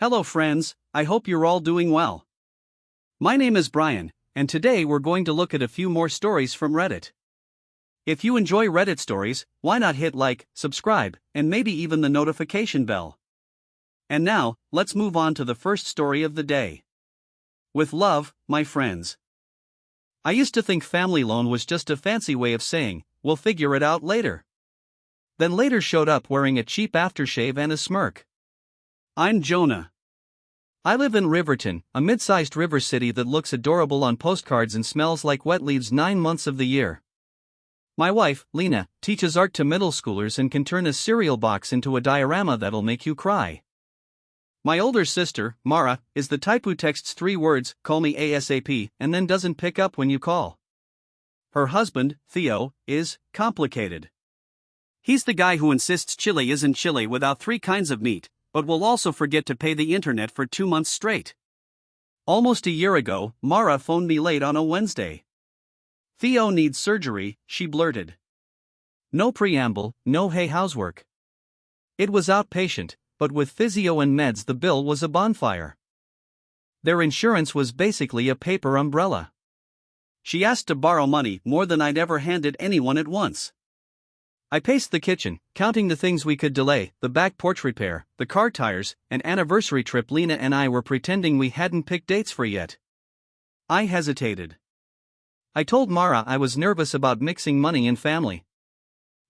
Hello friends, I hope you're all doing well. My name is Brian, and today we're going to look at a few more stories from Reddit. If you enjoy Reddit stories, why not hit like, subscribe, and maybe even the notification bell. And now, let's move on to the first story of the day. With love, my friends. I used to think family loan was just a fancy way of saying, we'll figure it out later. Then later showed up wearing a cheap aftershave and a smirk. I'm Jonah. I live in Riverton, a mid-sized river city that looks adorable on postcards and smells like wet leaves 9 months of the year. My wife, Lena, teaches art to middle schoolers and can turn a cereal box into a diorama that'll make you cry. My older sister, Mara, is the type who texts 3 words, call me ASAP, and then doesn't pick up when you call. Her husband, Theo, is complicated. He's the guy who insists chili isn't chili without 3 kinds of meat, but will also forget to pay the internet for 2 months straight. Almost a year ago, Mara phoned me late on a Wednesday. Theo needs surgery, she blurted. No preamble, no hey housework. It was outpatient, but with physio and meds the bill was a bonfire. Their insurance was basically a paper umbrella. She asked to borrow money more than I'd ever handed anyone at once. I paced the kitchen, counting the things we could delay, the back porch repair, the car tires, an anniversary trip Lena and I were pretending we hadn't picked dates for yet. I hesitated. I told Mara I was nervous about mixing money and family.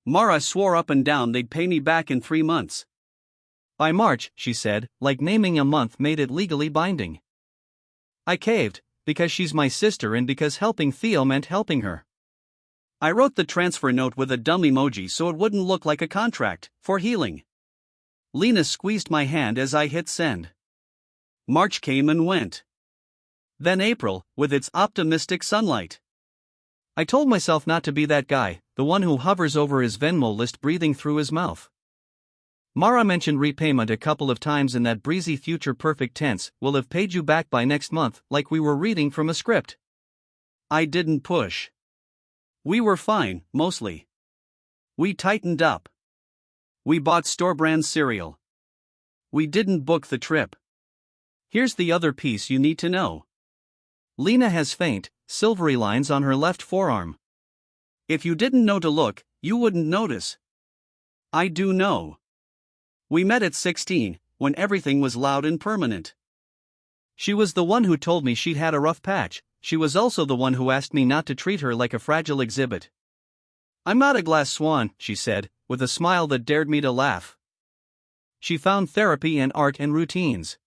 Mara swore up and down they'd pay me back in 3 months. By March, she said, like naming a month made it legally binding. I caved, because she's my sister and because helping Theo meant helping her. I wrote the transfer note with a dumb emoji so it wouldn't look like a contract, for healing. Lena squeezed my hand as I hit send. March came and went. Then April, with its optimistic sunlight. I told myself not to be that guy, the one who hovers over his Venmo list breathing through his mouth. Mara mentioned repayment a couple of times in that breezy future perfect tense, we'll have paid you back by next month, like we were reading from a script. I didn't push. We were fine, mostly. We tightened up. We bought store-brand cereal. We didn't book the trip. Here's the other piece you need to know. Lena has faint, silvery lines on her left forearm. If you didn't know to look, you wouldn't notice. I do know. We met at 16, when everything was loud and permanent. She was the one who told me she'd had a rough patch. She was also the one who asked me not to treat her like a fragile exhibit. I'm not a glass swan, she said, with a smile that dared me to laugh. She found therapy and art and routines.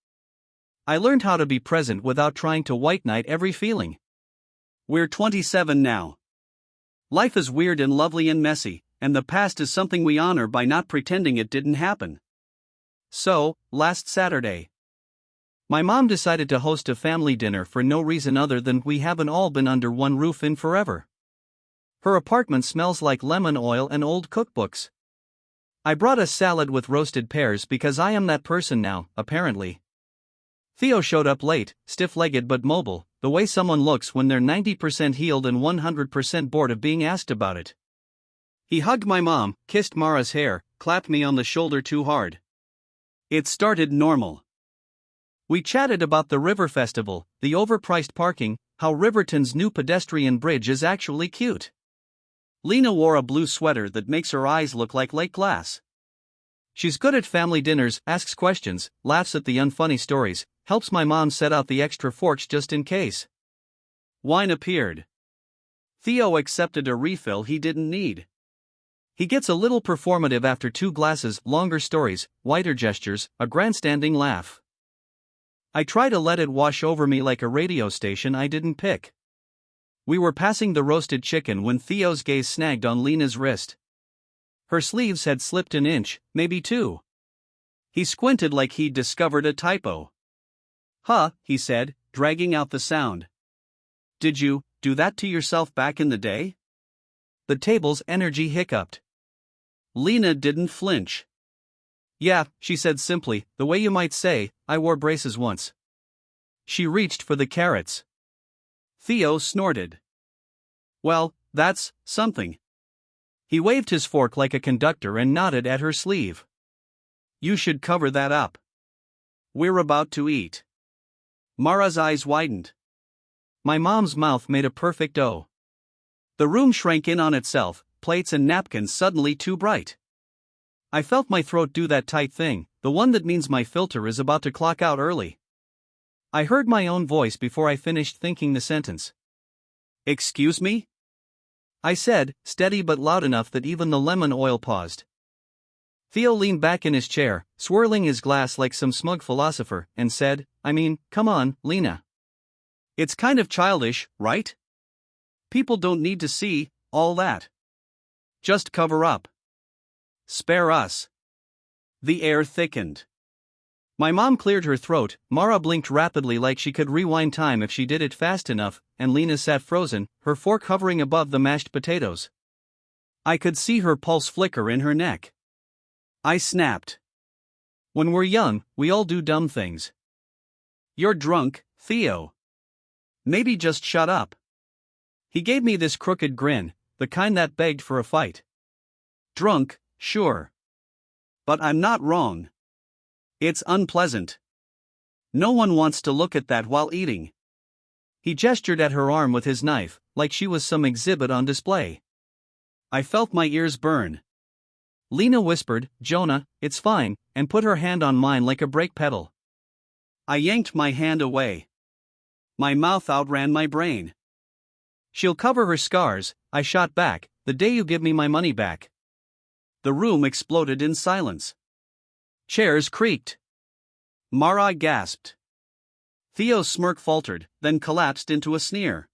I learned how to be present without trying to white knight every feeling. We're 27 now. Life is weird and lovely and messy, and the past is something we honor by not pretending it didn't happen. So, last Saturday, my mom decided to host a family dinner for no reason other than we haven't all been under one roof in forever. Her apartment smells like lemon oil and old cookbooks. I brought a salad with roasted pears because I am that person now, apparently. Theo showed up late, stiff-legged but mobile, the way someone looks when they're 90% healed and 100% bored of being asked about it. He hugged my mom, kissed Mara's hair, clapped me on the shoulder too hard. It started normal. We chatted about the River Festival, the overpriced parking, how Riverton's new pedestrian bridge is actually cute. Lena wore a blue sweater that makes her eyes look like lake glass. She's good at family dinners, asks questions, laughs at the unfunny stories, helps my mom set out the extra forks just in case. Wine appeared. Theo accepted a refill he didn't need. He gets a little performative after 2 glasses, longer stories, wider gestures, a grandstanding laugh. I try to let it wash over me like a radio station I didn't pick. We were passing the roasted chicken when Theo's gaze snagged on Lena's wrist. Her sleeves had slipped an inch, maybe 2. He squinted like he'd discovered a typo. Huh, he said, dragging out the sound. Did you do that to yourself back in the day? The table's energy hiccuped. Lena didn't flinch. Yeah, she said simply, the way you might say, I wore braces once. She reached for the carrots. Theo snorted. Well, that's something. He waved his fork like a conductor and nodded at her sleeve. You should cover that up. We're about to eat. Mara's eyes widened. My mom's mouth made a perfect O. The room shrank in on itself, plates and napkins suddenly too bright. I felt my throat do that tight thing, the one that means my filter is about to clock out early. I heard my own voice before I finished thinking the sentence. Excuse me? I said, steady but loud enough that even the lemon oil paused. Theo leaned back in his chair, swirling his glass like some smug philosopher, and said, I mean, come on, Lena. It's kind of childish, right? People don't need to see all that. Just cover up. Spare us. The air thickened. My mom cleared her throat, Mara blinked rapidly like she could rewind time if she did it fast enough, and Lena sat frozen, her fork hovering above the mashed potatoes. I could see her pulse flicker in her neck. I snapped. When we're young, we all do dumb things. You're drunk, Theo. Maybe just shut up. He gave me this crooked grin, the kind that begged for a fight. Drunk, sure. But I'm not wrong. It's unpleasant. No one wants to look at that while eating. He gestured at her arm with his knife, like she was some exhibit on display. I felt my ears burn. Lena whispered, Jonah, it's fine, and put her hand on mine like a brake pedal. I yanked my hand away. My mouth outran my brain. She'll cover her scars, I shot back, the day you give me my money back. The room exploded in silence. Chairs creaked. Mara gasped. Theo's smirk faltered, then collapsed into a sneer.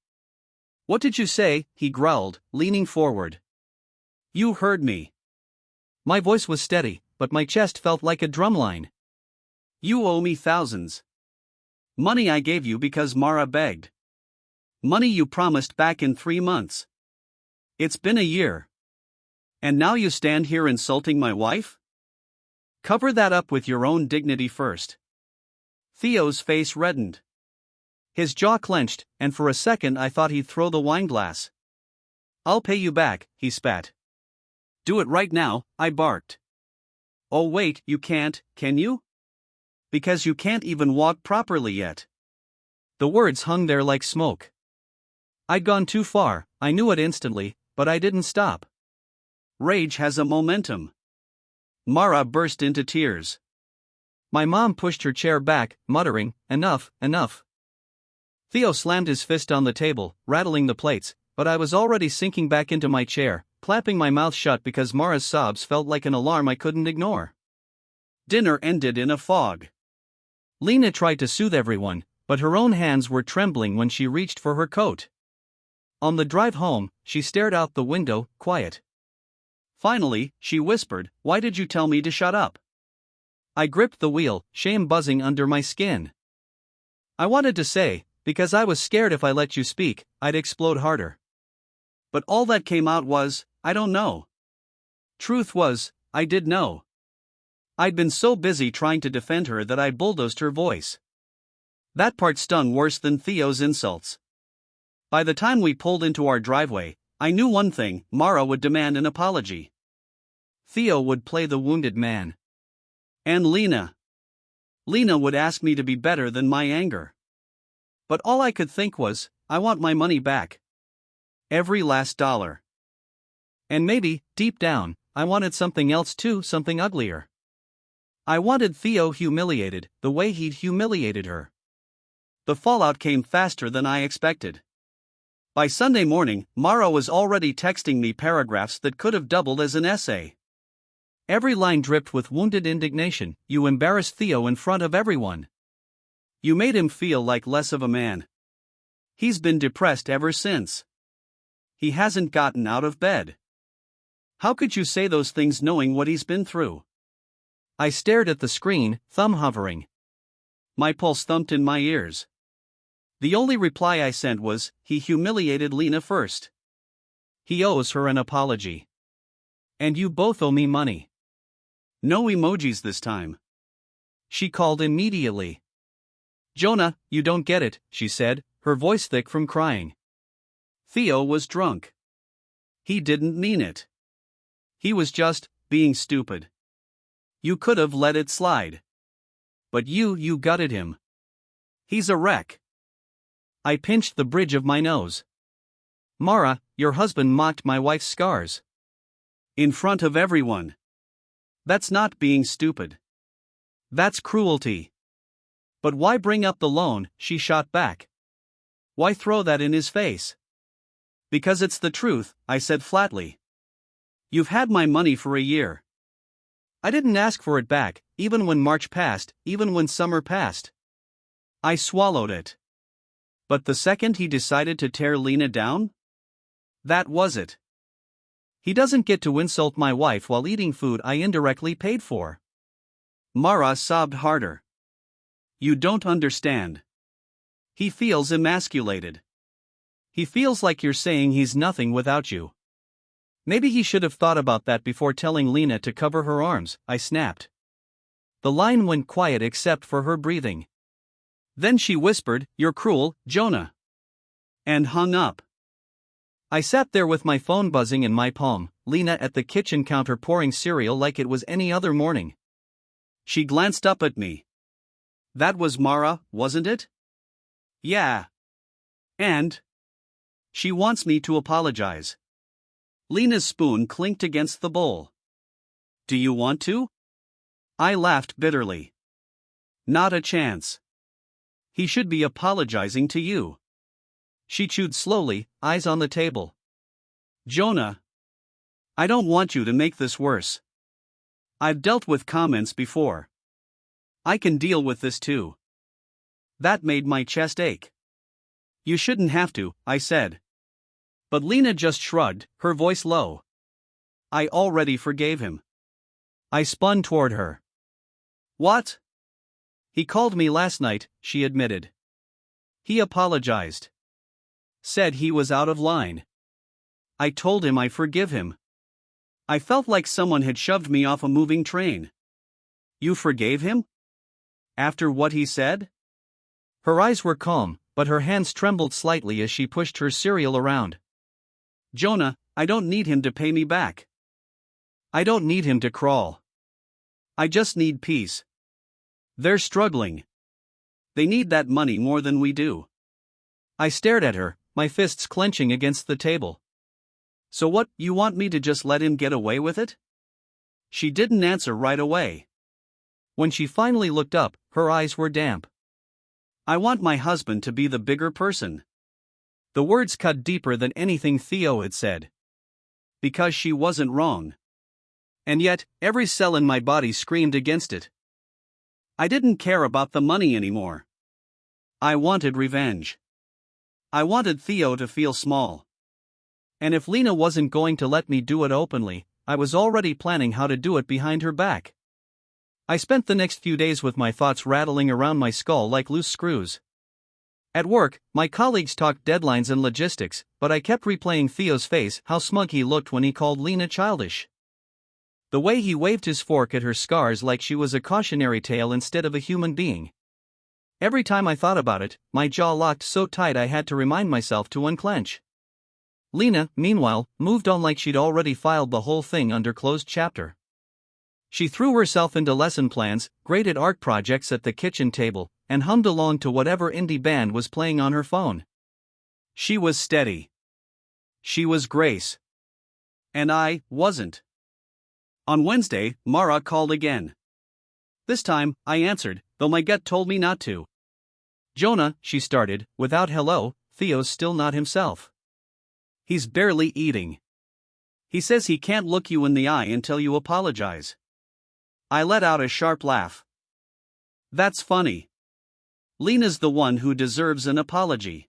What did you say? He growled, leaning forward. You heard me. My voice was steady, but my chest felt like a drumline. You owe me thousands. Money I gave you because Mara begged. Money you promised back in 3 months. It's been a year. And now you stand here insulting my wife? Cover that up with your own dignity first. Theo's face reddened. His jaw clenched, and for a second I thought he'd throw the wineglass. I'll pay you back, he spat. Do it right now, I barked. Oh wait, you can't, can you? Because you can't even walk properly yet. The words hung there like smoke. I'd gone too far, I knew it instantly, but I didn't stop. Rage has a momentum. Mara burst into tears. My mom pushed her chair back, muttering, enough, enough. Theo slammed his fist on the table, rattling the plates, but I was already sinking back into my chair, clapping my mouth shut because Mara's sobs felt like an alarm I couldn't ignore. Dinner ended in a fog. Lena tried to soothe everyone, but her own hands were trembling when she reached for her coat. On the drive home, she stared out the window, quiet. Finally, she whispered, Why did you tell me to shut up? I gripped the wheel, shame buzzing under my skin. I wanted to say, because I was scared if I let you speak, I'd explode harder. But all that came out was, I don't know. Truth was, I did know. I'd been so busy trying to defend her that I bulldozed her voice. That part stung worse than Theo's insults. By the time we pulled into our driveway, I knew one thing, Mara would demand an apology. Theo would play the wounded man. And Lena. Lena would ask me to be better than my anger. But all I could think was, I want my money back. Every last dollar. And maybe, deep down, I wanted something else too, something uglier. I wanted Theo humiliated, the way he'd humiliated her. The fallout came faster than I expected. By Sunday morning, Mara was already texting me paragraphs that could have doubled as an essay. Every line dripped with wounded indignation. You embarrassed Theo in front of everyone. You made him feel like less of a man. He's been depressed ever since. He hasn't gotten out of bed. How could you say those things knowing what he's been through? I stared at the screen, thumb hovering. My pulse thumped in my ears. The only reply I sent was, he humiliated Lena first. He owes her an apology. And you both owe me money. No emojis this time. She called immediately. Jonah, you don't get it, she said, her voice thick from crying. Theo was drunk. He didn't mean it. He was just being stupid. You could have let it slide. But you gutted him. He's a wreck. I pinched the bridge of my nose. Mara, your husband mocked my wife's scars. In front of everyone. That's not being stupid. That's cruelty. But why bring up the loan, she shot back. Why throw that in his face? Because it's the truth, I said flatly. You've had my money for a year. I didn't ask for it back, even when March passed, even when summer passed. I swallowed it. But the second he decided to tear Lena down? That was it. He doesn't get to insult my wife while eating food I indirectly paid for. Mara sobbed harder. You don't understand. He feels emasculated. He feels like you're saying he's nothing without you. Maybe he should have thought about that before telling Lena to cover her arms, I snapped. The line went quiet except for her breathing. Then she whispered, "You're cruel, Jonah." And hung up. I sat there with my phone buzzing in my palm, Lena at the kitchen counter pouring cereal like it was any other morning. She glanced up at me. That was Mara, wasn't it? Yeah. And? She wants me to apologize. Lena's spoon clinked against the bowl. Do you want to? I laughed bitterly. Not a chance. He should be apologizing to you. She chewed slowly, eyes on the table. Jonah. I don't want you to make this worse. I've dealt with comments before. I can deal with this too. That made my chest ache. You shouldn't have to, I said. But Lena just shrugged, her voice low. I already forgave him. I spun toward her. What? He called me last night, she admitted. He apologized. Said he was out of line. I told him I forgive him. I felt like someone had shoved me off a moving train. You forgave him? After what he said? Her eyes were calm, but her hands trembled slightly as she pushed her cereal around. Jonah, I don't need him to pay me back. I don't need him to crawl. I just need peace. They're struggling. They need that money more than we do. I stared at her, my fists clenching against the table. So what, you want me to just let him get away with it? She didn't answer right away. When she finally looked up, her eyes were damp. I want my husband to be the bigger person. The words cut deeper than anything Theo had said. Because she wasn't wrong. And yet, every cell in my body screamed against it. I didn't care about the money anymore. I wanted revenge. I wanted Theo to feel small. And if Lena wasn't going to let me do it openly, I was already planning how to do it behind her back. I spent the next few days with my thoughts rattling around my skull like loose screws. At work, my colleagues talked deadlines and logistics, but I kept replaying Theo's face, how smug he looked when he called Lena childish. The way he waved his fork at her scars like she was a cautionary tale instead of a human being. Every time I thought about it, my jaw locked so tight I had to remind myself to unclench. Lena, meanwhile, moved on like she'd already filed the whole thing under closed chapter. She threw herself into lesson plans, graded art projects at the kitchen table, and hummed along to whatever indie band was playing on her phone. She was steady. She was Grace. And I wasn't. On Wednesday, Mara called again. This time, I answered, though my gut told me not to. Jonah, she started, without hello, Theo's still not himself. He's barely eating. He says he can't look you in the eye until you apologize. I let out a sharp laugh. That's funny. Lena's the one who deserves an apology.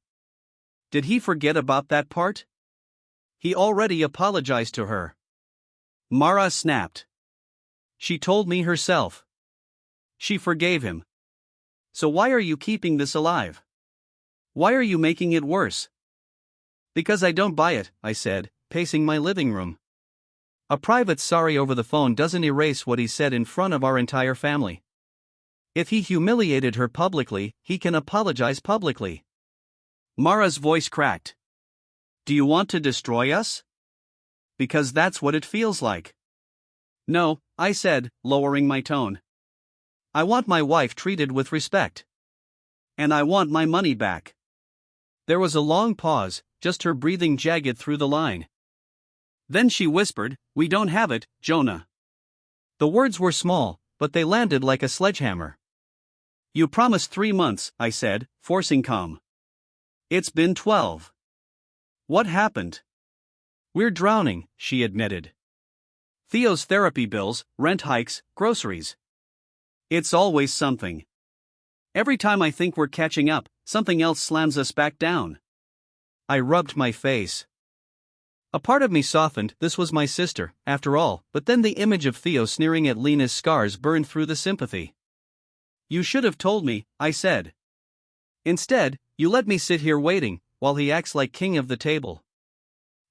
Did he forget about that part? He already apologized to her. Mara snapped. She told me herself. She forgave him. So why are you keeping this alive? Why are you making it worse? Because I don't buy it, I said, pacing my living room. A private sorry over the phone doesn't erase what he said in front of our entire family. If he humiliated her publicly, he can apologize publicly. Mara's voice cracked. Do you want to destroy us? Because that's what it feels like. No, I said, lowering my tone. I want my wife treated with respect. And I want my money back. There was a long pause, just her breathing jagged through the line. Then she whispered, "We don't have it, Jonah." The words were small, but they landed like a sledgehammer. "You promised 3 months," I said, forcing calm. "It's been 12. What happened?" "We're drowning," she admitted. "Theo's therapy bills, rent hikes, groceries. It's always something. Every time I think we're catching up, something else slams us back down." I rubbed my face. A part of me softened. This was my sister, after all, but then the image of Theo sneering at Lena's scars burned through the sympathy. "You should have told me," I said. "Instead, you let me sit here waiting, while he acts like king of the table."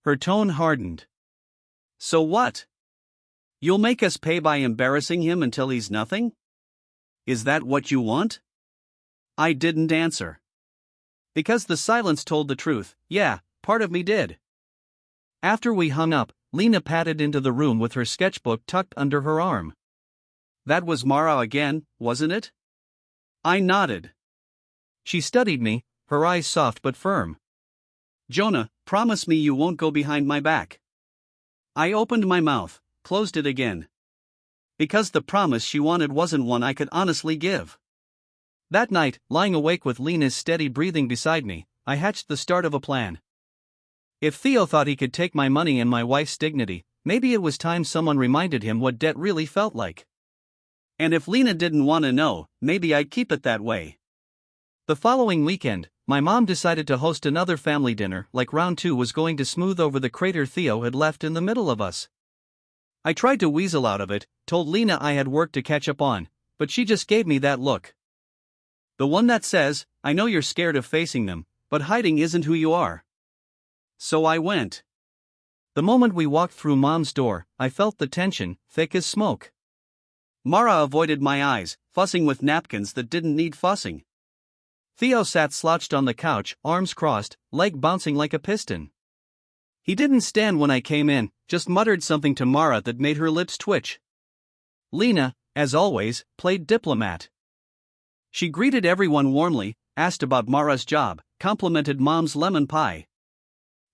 Her tone hardened. "So what? You'll make us pay by embarrassing him until he's nothing? Is that what you want?" I didn't answer. Because the silence told the truth. Yeah, part of me did. After we hung up, Lena padded into the room with her sketchbook tucked under her arm. "That was Mara again, wasn't it?" I nodded. She studied me, her eyes soft but firm. "Jonah, promise me you won't go behind my back." I opened my mouth, closed it again. Because the promise she wanted wasn't one I could honestly give. That night, lying awake with Lena's steady breathing beside me, I hatched the start of a plan. If Theo thought he could take my money and my wife's dignity, maybe it was time someone reminded him what debt really felt like. And if Lena didn't want to know, maybe I'd keep it that way. The following weekend, my mom decided to host another family dinner, like round 2 was going to smooth over the crater Theo had left in the middle of us. I tried to weasel out of it, told Lena I had work to catch up on, but she just gave me that look. The one that says, "I know you're scared of facing them, but hiding isn't who you are." So I went. The moment we walked through Mom's door, I felt the tension, thick as smoke. Mara avoided my eyes, fussing with napkins that didn't need fussing. Theo sat slouched on the couch, arms crossed, leg bouncing like a piston. He didn't stand when I came in, just muttered something to Mara that made her lips twitch. Lena, as always, played diplomat. She greeted everyone warmly, asked about Mara's job, complimented Mom's lemon pie.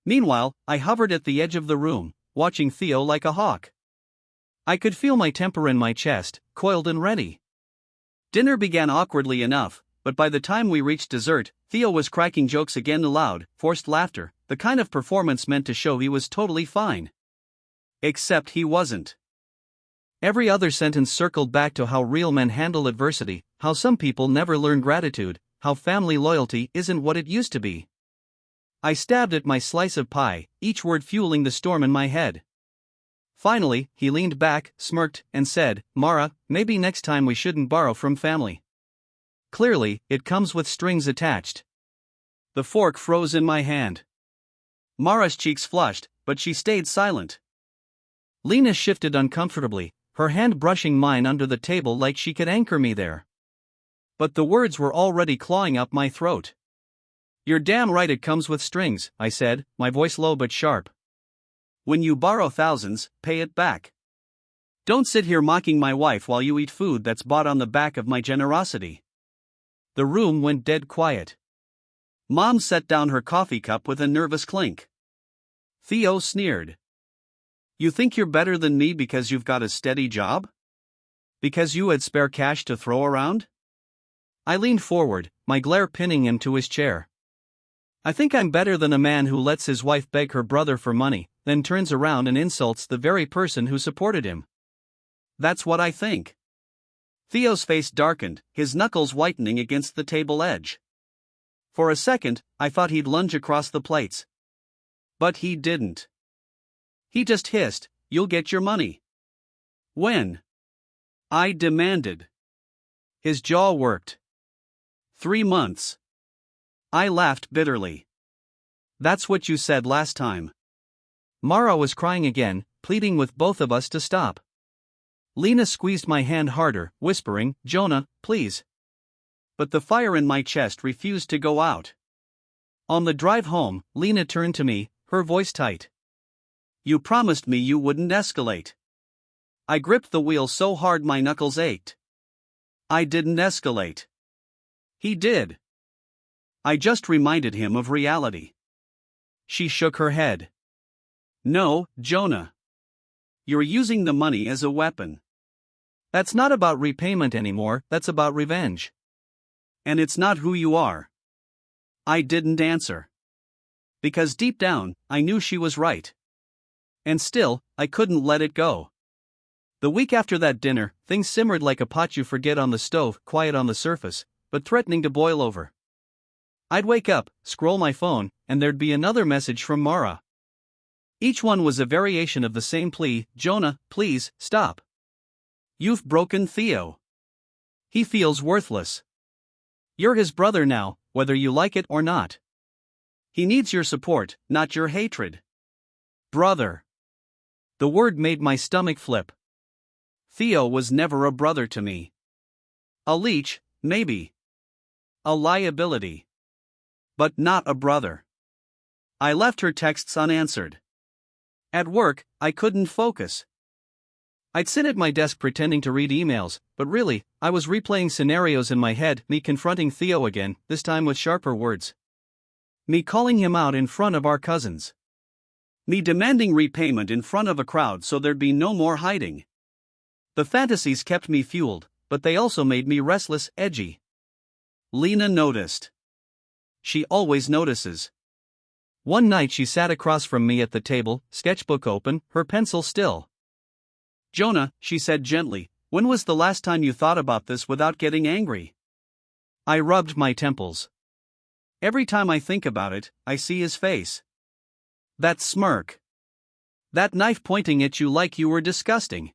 Meanwhile, I hovered at the edge of the room, watching Theo like a hawk. I could feel my temper in my chest, coiled and ready. Dinner began awkwardly enough, but by the time we reached dessert, Theo was cracking jokes again aloud, forced laughter, the kind of performance meant to show he was totally fine. Except he wasn't. Every other sentence circled back to how real men handle adversity, how some people never learn gratitude, how family loyalty isn't what it used to be. I stabbed at my slice of pie, each word fueling the storm in my head. Finally, he leaned back, smirked, and said, "Mara, maybe next time we shouldn't borrow from family. Clearly, it comes with strings attached." The fork froze in my hand. Mara's cheeks flushed, but she stayed silent. Lena shifted uncomfortably, her hand brushing mine under the table like she could anchor me there. But the words were already clawing up my throat. "You're damn right it comes with strings," I said, my voice low but sharp. "When you borrow thousands, pay it back. Don't sit here mocking my wife while you eat food that's bought on the back of my generosity." The room went dead quiet. Mom set down her coffee cup with a nervous clink. Theo sneered. "You think you're better than me because you've got a steady job? Because you had spare cash to throw around?" I leaned forward, my glare pinning him to his chair. "I think I'm better than a man who lets his wife beg her brother for money, then turns around and insults the very person who supported him. That's what I think." Theo's face darkened, his knuckles whitening against the table edge. For a second, I thought he'd lunge across the plates. But he didn't. He just hissed, "You'll get your money." "When?" I demanded. His jaw worked. 3 months. I laughed bitterly. "That's what you said last time." Mara was crying again, pleading with both of us to stop. Lena squeezed my hand harder, whispering, "Jonah, please." But the fire in my chest refused to go out. On the drive home, Lena turned to me, her voice tight. "You promised me you wouldn't escalate." I gripped the wheel so hard my knuckles ached. I didn't escalate. He did. I just reminded him of reality. She shook her head. No, Jonah. You're using the money as a weapon. That's not about repayment anymore, that's about revenge. And it's not who you are. I didn't answer. Because deep down, I knew she was right. And still, I couldn't let it go. The week after that dinner, things simmered like a pot you forget on the stove, quiet on the surface, but threatening to boil over. I'd wake up, scroll my phone, and there'd be another message from Mara. Each one was a variation of the same plea: Jonah, please, stop. You've broken Theo. He feels worthless. You're his brother now, whether you like it or not. He needs your support, not your hatred. Brother. The word made my stomach flip. Theo was never a brother to me. A leech, maybe. A liability. But not a brother. I left her texts unanswered. At work, I couldn't focus. I'd sit at my desk pretending to read emails, but really, I was replaying scenarios in my head, me confronting Theo again, this time with sharper words. Me calling him out in front of our cousins. Me demanding repayment in front of a crowd so there'd be no more hiding. The fantasies kept me fueled, but they also made me restless, edgy. Lena noticed. She always notices. One night she sat across from me at the table, sketchbook open, her pencil still. Jonah, she said gently, when was the last time you thought about this without getting angry? I rubbed my temples. Every time I think about it, I see his face. That smirk. That knife pointing at you like you were disgusting.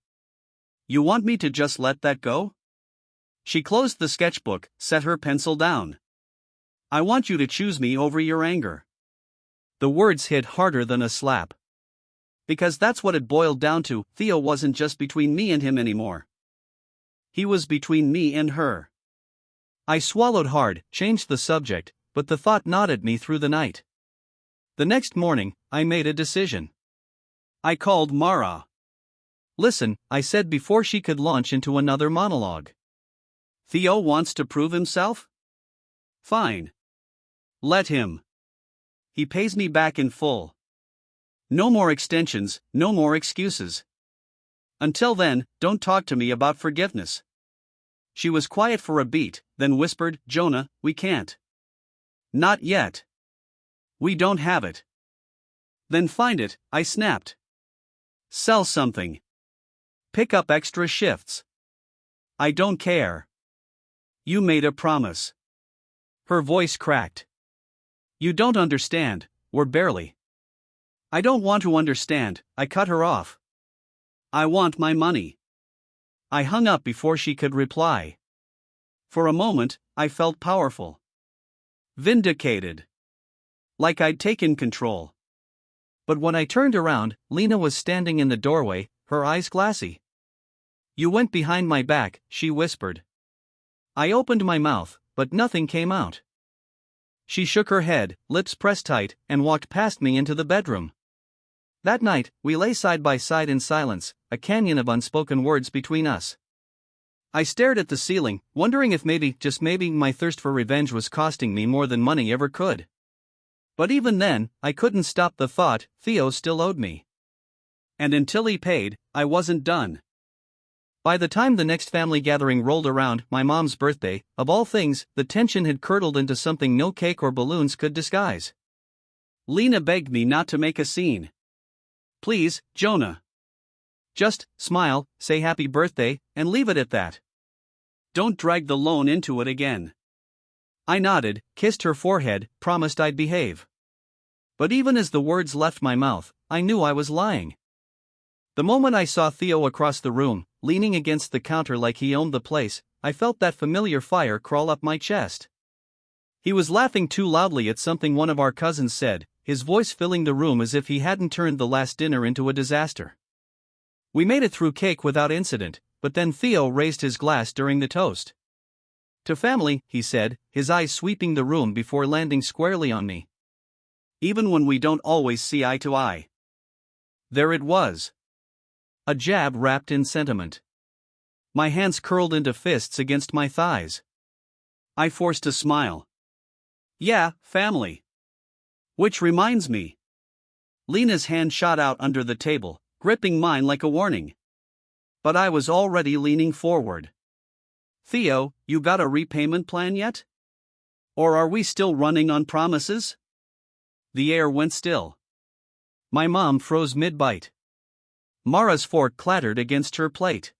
You want me to just let that go? She closed the sketchbook, set her pencil down. I want you to choose me over your anger. The words hit harder than a slap. Because that's what it boiled down to. Theo wasn't just between me and him anymore. He was between me and her. I swallowed hard, changed the subject, but the thought gnawed at me through the night. The next morning, I made a decision. I called Mara. Listen, I said before she could launch into another monologue. Theo wants to prove himself? Fine. Let him. He pays me back in full. No more extensions, no more excuses. Until then, don't talk to me about forgiveness. She was quiet for a beat, then whispered, Jonah, we can't. Not yet. We don't have it. Then find it, I snapped. Sell something. Pick up extra shifts. I don't care. You made a promise. Her voice cracked. You don't understand, we're barely. I don't want to understand, I cut her off. I want my money. I hung up before she could reply. For a moment, I felt powerful. Vindicated. Like I'd taken control. But when I turned around, Lena was standing in the doorway, her eyes glassy. You went behind my back, she whispered. I opened my mouth, but nothing came out. She shook her head, lips pressed tight, and walked past me into the bedroom. That night, we lay side by side in silence, a canyon of unspoken words between us. I stared at the ceiling, wondering if maybe, just maybe, my thirst for revenge was costing me more than money ever could. But even then, I couldn't stop the thought, Theo still owed me. And until he paid, I wasn't done. By the time the next family gathering rolled around, my mom's birthday, of all things, the tension had curdled into something no cake or balloons could disguise. Lena begged me not to make a scene. Please, Jonah. Just smile, say happy birthday, and leave it at that. Don't drag the loan into it again. I nodded, kissed her forehead, promised I'd behave. But even as the words left my mouth, I knew I was lying. The moment I saw Theo across the room, leaning against the counter like he owned the place, I felt that familiar fire crawl up my chest. He was laughing too loudly at something one of our cousins said, his voice filling the room as if he hadn't turned the last dinner into a disaster. We made it through cake without incident, but then Theo raised his glass during the toast. To family, he said, his eyes sweeping the room before landing squarely on me. Even when we don't always see eye to eye. There it was. A jab wrapped in sentiment. My hands curled into fists against my thighs. I forced a smile. Yeah, family. Which reminds me. Lena's hand shot out under the table, gripping mine like a warning. But I was already leaning forward. Theo, you got a repayment plan yet? Or are we still running on promises? The air went still. My mom froze mid-bite. Mara's fork clattered against her plate.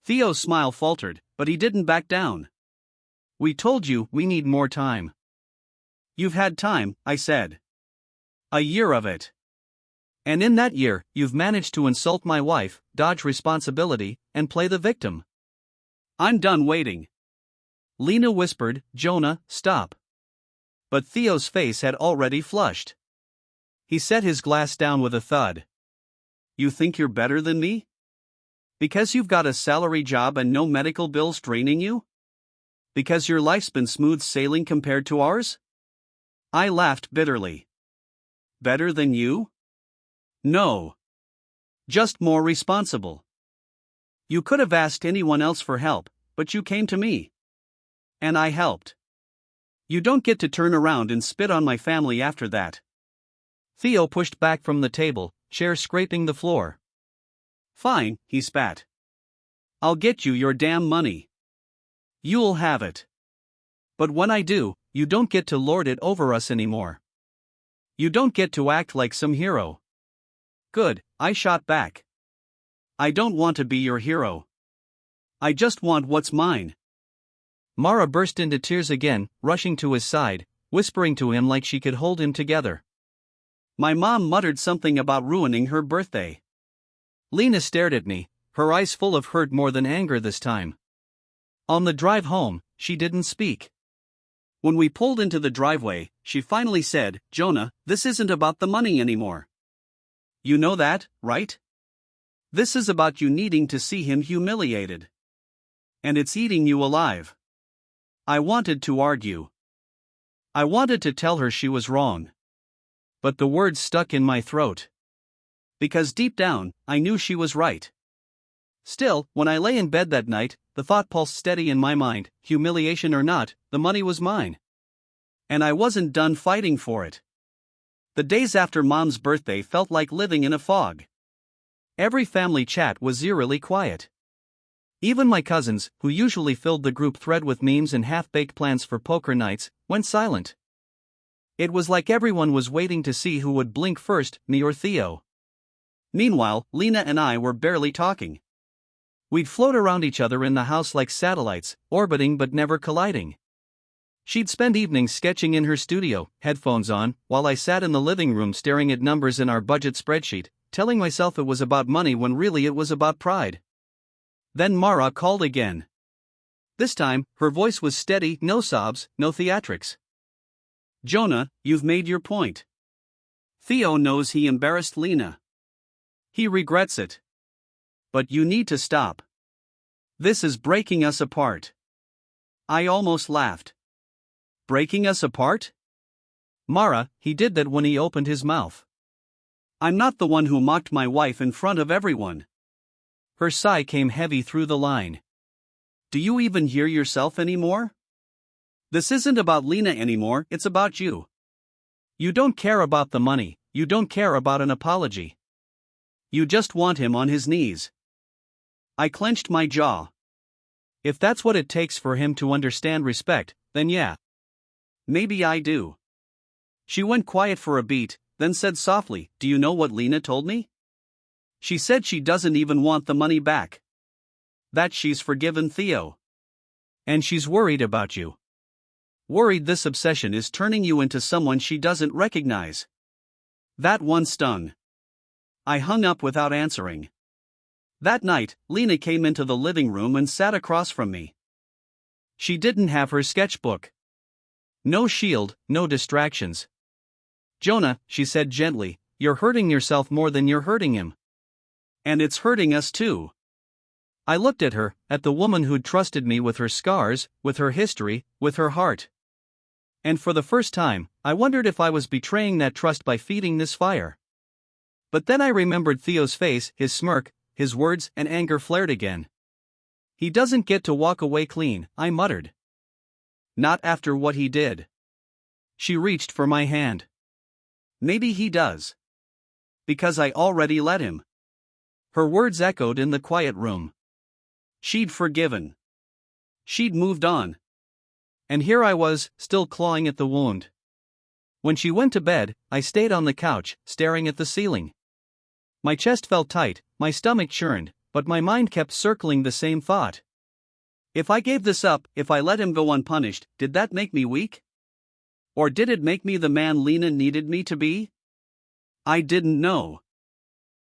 Theo's smile faltered, but he didn't back down. We told you we need more time. You've had time, I said. A year of it. And in that year, you've managed to insult my wife, dodge responsibility, and play the victim. I'm done waiting. Lena whispered, Jonah, stop. But Theo's face had already flushed. He set his glass down with a thud. You think you're better than me? Because you've got a salary job and no medical bills draining you? Because your life's been smooth sailing compared to ours? I laughed bitterly. Better than you? No. Just more responsible. You could have asked anyone else for help, but you came to me. And I helped. You don't get to turn around and spit on my family after that. Theo pushed back from the table, chair scraping the floor. Fine, he spat. I'll get you your damn money. You'll have it. But when I do, you don't get to lord it over us anymore. You don't get to act like some hero. Good, I shot back. I don't want to be your hero. I just want what's mine. Mara burst into tears again, rushing to his side, whispering to him like she could hold him together. My mom muttered something about ruining her birthday. Lena stared at me, her eyes full of hurt more than anger this time. On the drive home, she didn't speak. When we pulled into the driveway, she finally said, Jonah, this isn't about the money anymore. You know that, right? This is about you needing to see him humiliated. And it's eating you alive. I wanted to argue. I wanted to tell her she was wrong. But the words stuck in my throat. Because deep down, I knew she was right. Still, when I lay in bed that night, the thought pulsed steady in my mind, humiliation or not, the money was mine. And I wasn't done fighting for it. The days after Mom's birthday felt like living in a fog. Every family chat was eerily quiet. Even my cousins, who usually filled the group thread with memes and half-baked plans for poker nights, went silent. It was like everyone was waiting to see who would blink first, me or Theo. Meanwhile, Lena and I were barely talking. We'd float around each other in the house like satellites, orbiting but never colliding. She'd spend evenings sketching in her studio, headphones on, while I sat in the living room staring at numbers in our budget spreadsheet, telling myself it was about money when really it was about pride. Then Mara called again. This time, her voice was steady, no sobs, no theatrics. Jonah, you've made your point. Theo knows he embarrassed Lena. He regrets it. But you need to stop. This is breaking us apart. I almost laughed. Breaking us apart? Mara, he did that when he opened his mouth. I'm not the one who mocked my wife in front of everyone. Her sigh came heavy through the line. Do you even hear yourself anymore? This isn't about Lena anymore, it's about you. You don't care about the money, you don't care about an apology. You just want him on his knees. I clenched my jaw. If that's what it takes for him to understand respect, then yeah. Maybe I do. She went quiet for a beat, then said softly, do you know what Lena told me? She said she doesn't even want the money back. That she's forgiven Theo. And she's worried about you. Worried this obsession is turning you into someone she doesn't recognize. That one stung. I hung up without answering. That night, Lena came into the living room and sat across from me. She didn't have her sketchbook. No shield, no distractions. Jonah, she said gently, you're hurting yourself more than you're hurting him. And it's hurting us too. I looked at her, at the woman who'd trusted me with her scars, with her history, with her heart. And for the first time, I wondered if I was betraying that trust by feeding this fire. But then I remembered Theo's face, his smirk, his words, and anger flared again. He doesn't get to walk away clean, I muttered. Not after what he did. She reached for my hand. Maybe he does. Because I already let him. Her words echoed in the quiet room. She'd forgiven. She'd moved on. And here I was, still clawing at the wound. When she went to bed, I stayed on the couch, staring at the ceiling. My chest felt tight, my stomach churned, but my mind kept circling the same thought. If I gave this up, if I let him go unpunished, did that make me weak? Or did it make me the man Lena needed me to be? I didn't know.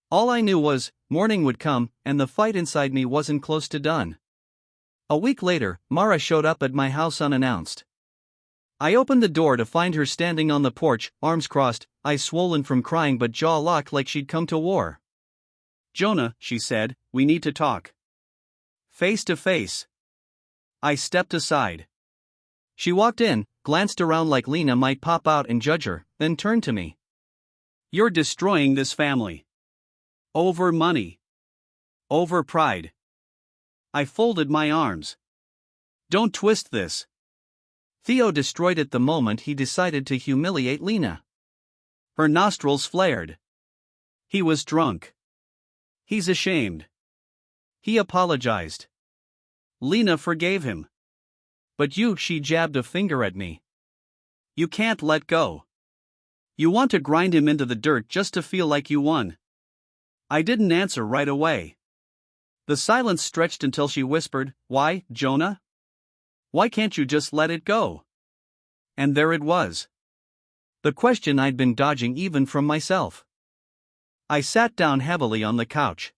All I knew was, morning would come, and the fight inside me wasn't close to done. A week later, Mara showed up at my house unannounced. I opened the door to find her standing on the porch, arms crossed, eyes swollen from crying but jaw locked like she'd come to war. Jonah, she said, we need to talk. Face to face. I stepped aside. She walked in, glanced around like Lena might pop out and judge her, then turned to me. You're destroying this family. Over money. Over pride. I folded my arms. Don't twist this. Theo destroyed it the moment he decided to humiliate Lena. Her nostrils flared. He was drunk. He's ashamed. He apologized. Lena forgave him. But you, she jabbed a finger at me. You can't let go. You want to grind him into the dirt just to feel like you won. I didn't answer right away. The silence stretched until she whispered, Why, Jonah? Why can't you just let it go? And there it was. The question I'd been dodging even from myself. I sat down heavily on the couch.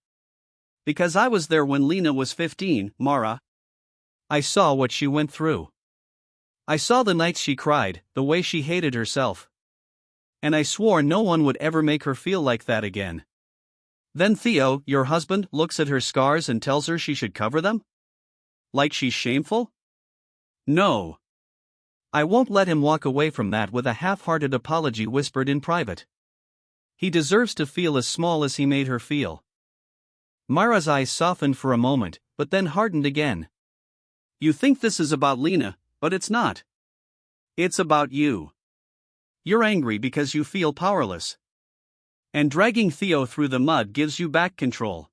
Because I was there when Lena was 15, Mara. I saw what she went through. I saw the nights she cried, the way she hated herself. And I swore no one would ever make her feel like that again. Then Theo, your husband, looks at her scars and tells her she should cover them? Like she's shameful? No. I won't let him walk away from that with a half-hearted apology whispered in private. He deserves to feel as small as he made her feel. Mara's eyes softened for a moment, but then hardened again. You think this is about Lena, but it's not. It's about you. You're angry because you feel powerless. And dragging Theo through the mud gives you back control.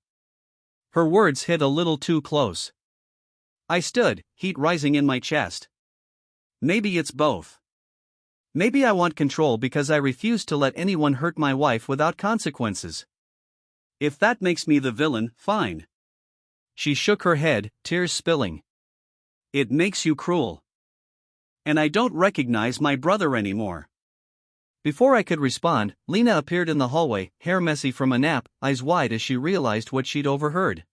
Her words hit a little too close. I stood, heat rising in my chest. Maybe it's both. Maybe I want control because I refuse to let anyone hurt my wife without consequences. If that makes me the villain, fine. She shook her head, tears spilling. It makes you cruel. And I don't recognize my brother anymore. Before I could respond, Lena appeared in the hallway, hair messy from a nap, eyes wide as she realized what she'd overheard.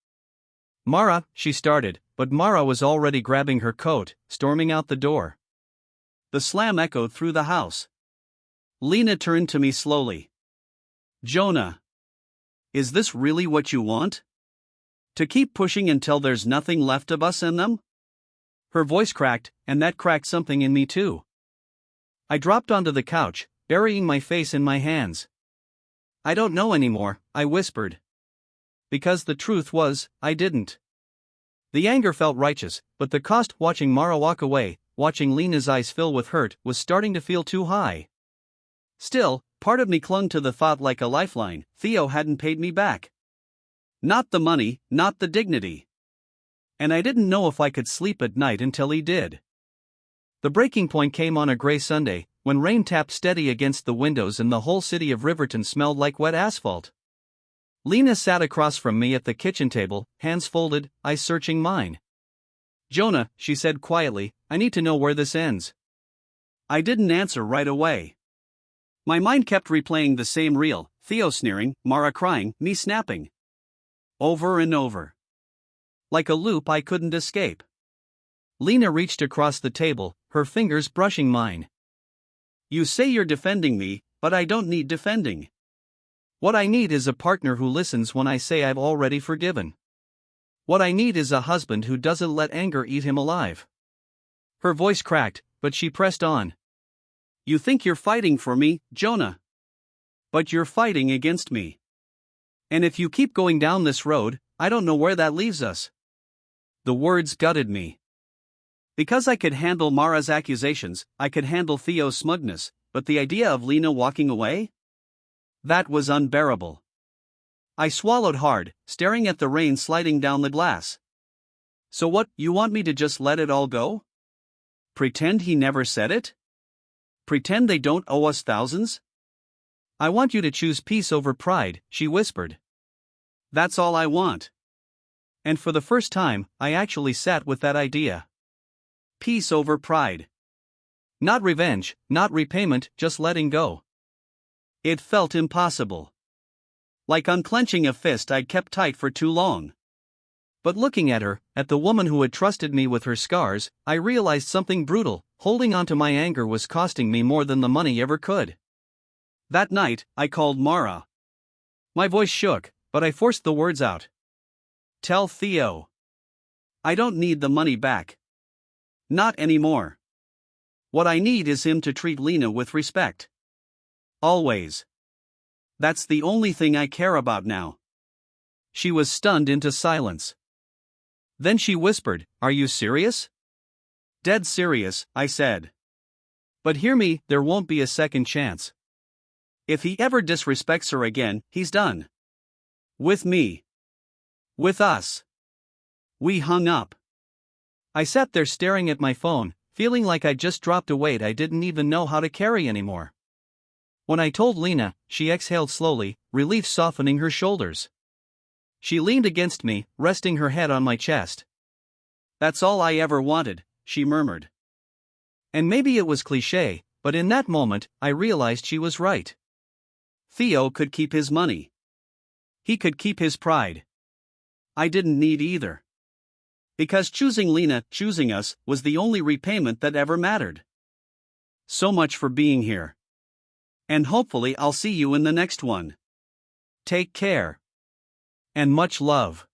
Mara, she started, but Mara was already grabbing her coat, storming out the door. The slam echoed through the house. Lena turned to me slowly. Jonah. Is this really what you want? To keep pushing until there's nothing left of us in them? Her voice cracked, and that cracked something in me too. I dropped onto the couch, burying my face in my hands. I don't know anymore, I whispered. Because the truth was, I didn't. The anger felt righteous, but the cost watching Mara walk away, watching Lena's eyes fill with hurt, was starting to feel too high. Still, part of me clung to the thought like a lifeline, Theo hadn't paid me back. Not the money, not the dignity. And I didn't know if I could sleep at night until he did. The breaking point came on a gray Sunday, when rain tapped steady against the windows and the whole city of Riverton smelled like wet asphalt. Lena sat across from me at the kitchen table, hands folded, eyes searching mine. Jonah, she said quietly, I need to know where this ends. I didn't answer right away. My mind kept replaying the same reel, Theo sneering, Mara crying, me snapping. Over and over. Like a loop I couldn't escape. Lena reached across the table, her fingers brushing mine. You say you're defending me, but I don't need defending. What I need is a partner who listens when I say I've already forgiven. What I need is a husband who doesn't let anger eat him alive. Her voice cracked, but she pressed on. You think you're fighting for me, Jonah. But you're fighting against me. And if you keep going down this road, I don't know where that leaves us. The words gutted me. Because I could handle Mara's accusations, I could handle Theo's smugness, but the idea of Lena walking away? That was unbearable. I swallowed hard, staring at the rain sliding down the glass. So what, you want me to just let it all go? Pretend he never said it? Pretend they don't owe us thousands? I want you to choose peace over pride, she whispered. That's all I want. And for the first time, I actually sat with that idea. Peace over pride. Not revenge, not repayment, just letting go. It felt impossible. Like unclenching a fist I'd kept tight for too long. But looking at her, at the woman who had trusted me with her scars, I realized something brutal. Holding on to my anger was costing me more than the money ever could. That night, I called Mara. My voice shook, but I forced the words out. Tell Theo. I don't need the money back. Not anymore. What I need is him to treat Lena with respect. Always. That's the only thing I care about now. She was stunned into silence. Then she whispered, Are you serious? Dead serious, I said. But hear me, there won't be a second chance. If he ever disrespects her again, he's done. With me. With us. We hung up. I sat there staring at my phone, feeling like I'd just dropped a weight I didn't even know how to carry anymore. When I told Lena, she exhaled slowly, relief softening her shoulders. She leaned against me, resting her head on my chest. That's all I ever wanted, she murmured. And maybe it was cliché, but in that moment, I realized she was right. Theo could keep his money. He could keep his pride. I didn't need either. Because choosing Lena, choosing us, was the only repayment that ever mattered. So much for being here. And hopefully I'll see you in the next one. Take care. And much love.